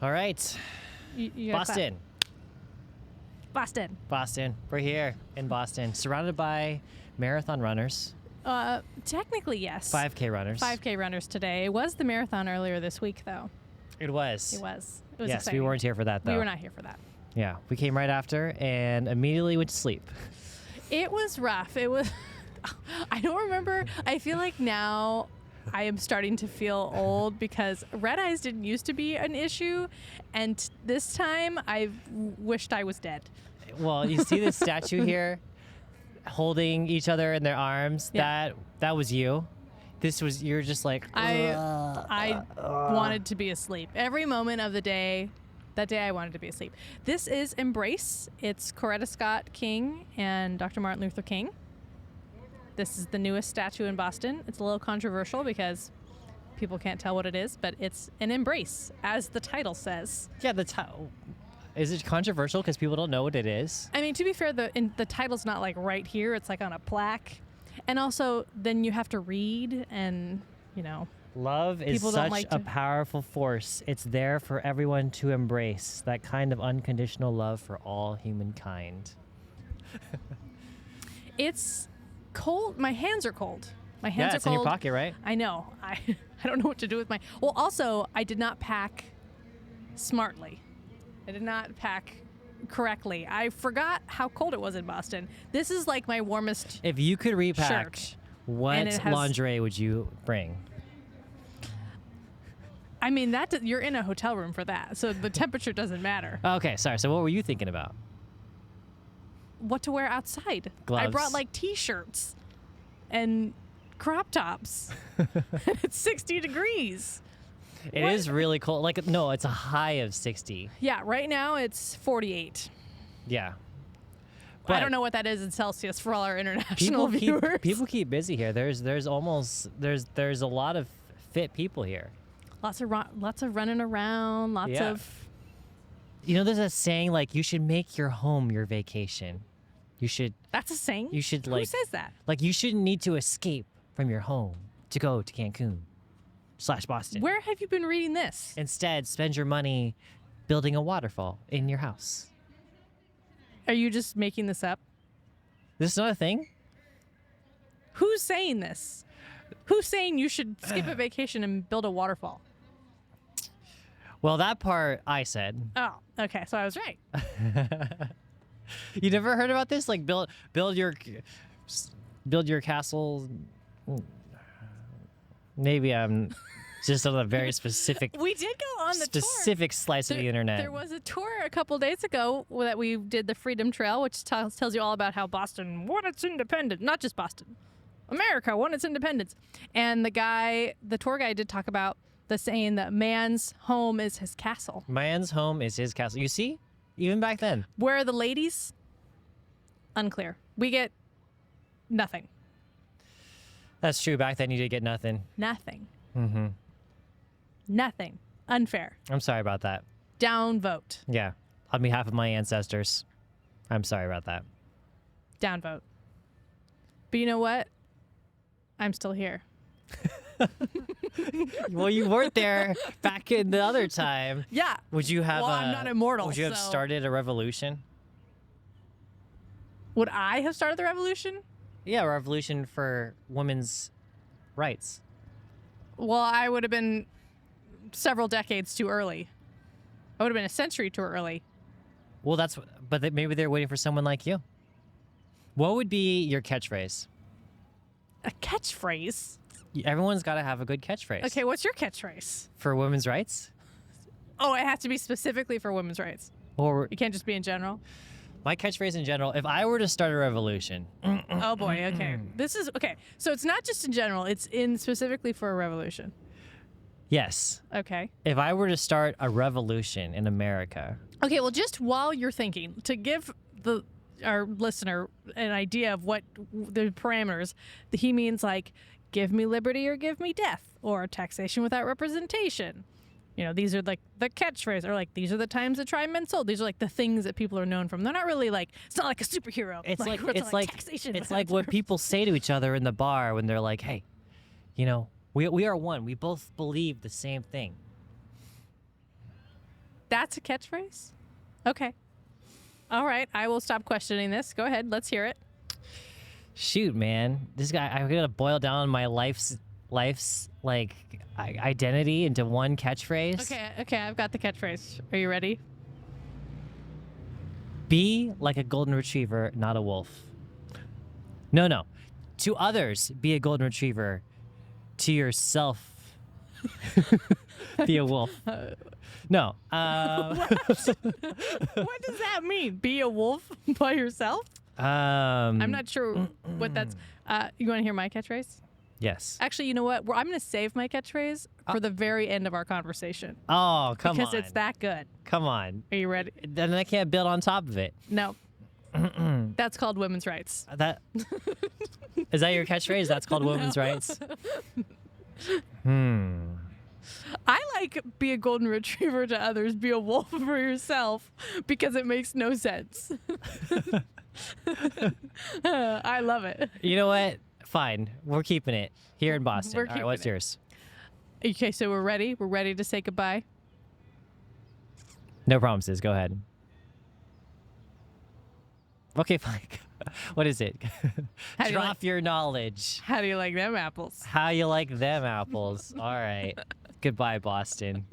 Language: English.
All right. You gotta clap. Boston. Boston. We're here in Boston, surrounded by marathon runners. Technically, yes. 5K runners. 5K runners today. It was the marathon earlier this week, though. It was. It was Yes, exciting. we weren't here for that, though. We were not here for that. Yeah, we came right after and immediately went to sleep. It was rough. It was... I don't remember. I feel like now I am starting to feel old because red eyes didn't used to be an issue, and this time I wished I was dead. Well, you see this statue here holding each other in their arms? Yeah. That was you. You're just like... I wanted to be asleep. Every moment of the day, that day I wanted to be asleep. This is Embrace. It's Coretta Scott King and Dr. Martin Luther King. This is the newest statue in Boston. It's a little controversial because people can't tell what it is, but it's an embrace, as the title says. Yeah, the title... Is it controversial because people don't know what it is? I mean, to be fair, the title's not like right here. It's like on a plaque. And also, then you have to read and, you know... Love is such a powerful force. It's there for everyone to embrace. That kind of unconditional love for all humankind. It's cold. My hands are cold. My hands are it's cold. in your pocket, right? I know. I don't know what to do with my... Well, also, I did not pack smartly. I did not pack correctly. I forgot how cold it was in Boston. This is like my warmest If you could repack, shirt. what lingerie would you bring? I mean, you're in a hotel room for that, so the temperature doesn't matter. Okay, sorry. So what were you thinking about? What to wear outside. Gloves. I brought like t-shirts and crop tops. It's 60 degrees. It is really cold. Like, no, it's a high of 60. Yeah, right now it's 48. Yeah. I don't know what that is in Celsius for all our international viewers. People keep busy here. There's a lot of fit people here. Lots of running around, lots of... You know, there's a saying like you should make your home your vacation. You should... That's a saying? You should Who says that? Like you shouldn't need to escape from your home to go to Cancun/Boston. Where have you been reading this? Instead, spend your money building a waterfall in your house. Are you just making this up? This is not a thing? Who's saying this? Who's saying you should skip a vacation and build a waterfall? Well, that part I said. Oh, okay. So I was right. You never heard about this? Like build your castle. Maybe I'm just on a very specific. We did go on the specific slice of the internet. There was a tour a couple days ago that we did the Freedom Trail, which tells you all about how Boston won its independence. Not just Boston, America won its independence. And the tour guide did talk about the saying that man's home is his castle. Man's home is his castle. You see? Even back then. Where are the ladies? Unclear. We get nothing. That's true. Back then you did get nothing. Nothing. Mm-hmm. Nothing. Unfair. I'm sorry about that. Downvote. Yeah. On behalf of my ancestors, I'm sorry about that. Downvote. But you know what? I'm still here. Well, you weren't there back in the other time. Yeah. Would you have? Well, I'm not immortal. Would you have started a revolution? Would I have started the revolution? Yeah, a revolution for women's rights. Well, I would have been several decades too early. I would have been a century too early. Well, but maybe they're waiting for someone like you. What would be your catchphrase? A catchphrase? Everyone's got to have a good catchphrase. Okay, what's your catchphrase? For women's rights? Oh, it has to be specifically for women's rights. Or it can't just be in general? My catchphrase in general, if I were to start a revolution. Oh boy, okay. So it's not just in general, it's in specifically for a revolution. Yes. Okay. If I were to start a revolution in America. Okay, well, just while you're thinking, to give our listener an idea of what the parameters, he means like, give me liberty or give me death, or taxation without representation. You know, these are like the catchphrase, or like, these are the times that try men sold. These are like the things that people are known from. They're not really like, it's not like a superhero. It's taxation. It's like what people say to each other in the bar when they're like, hey, you know, we are one. We both believe the same thing. That's a catchphrase? Okay. All right. I will stop questioning this. Go ahead. Let's hear it. Shoot, man. This guy, I gotta boil down my life's like identity into one catchphrase. Okay. I've got the catchphrase. Are you ready? Be like a golden retriever, not a wolf. No. To others, be a golden retriever. To yourself, be a wolf. No. What does that mean? Be a wolf by yourself? I'm not sure what that's. You want to hear my catchphrase? Yes. Actually, you know what? I'm going to save my catchphrase for the very end of our conversation. Oh, come on. Because it's that good. Come on. Are you ready? Then I can't build on top of it. No. That's called women's rights. That is that your catchphrase? That's called women's rights. I like be a golden retriever to others, be a wolf for yourself, because it makes no sense. I love it. You know what? Fine. We're keeping it here in Boston. All right, what's yours? Okay, so we're ready. We're ready to say goodbye. No promises. Go ahead. Okay, fine. What is it? Drop your knowledge. How do you like them apples? How you like them apples? All right. Goodbye, Boston.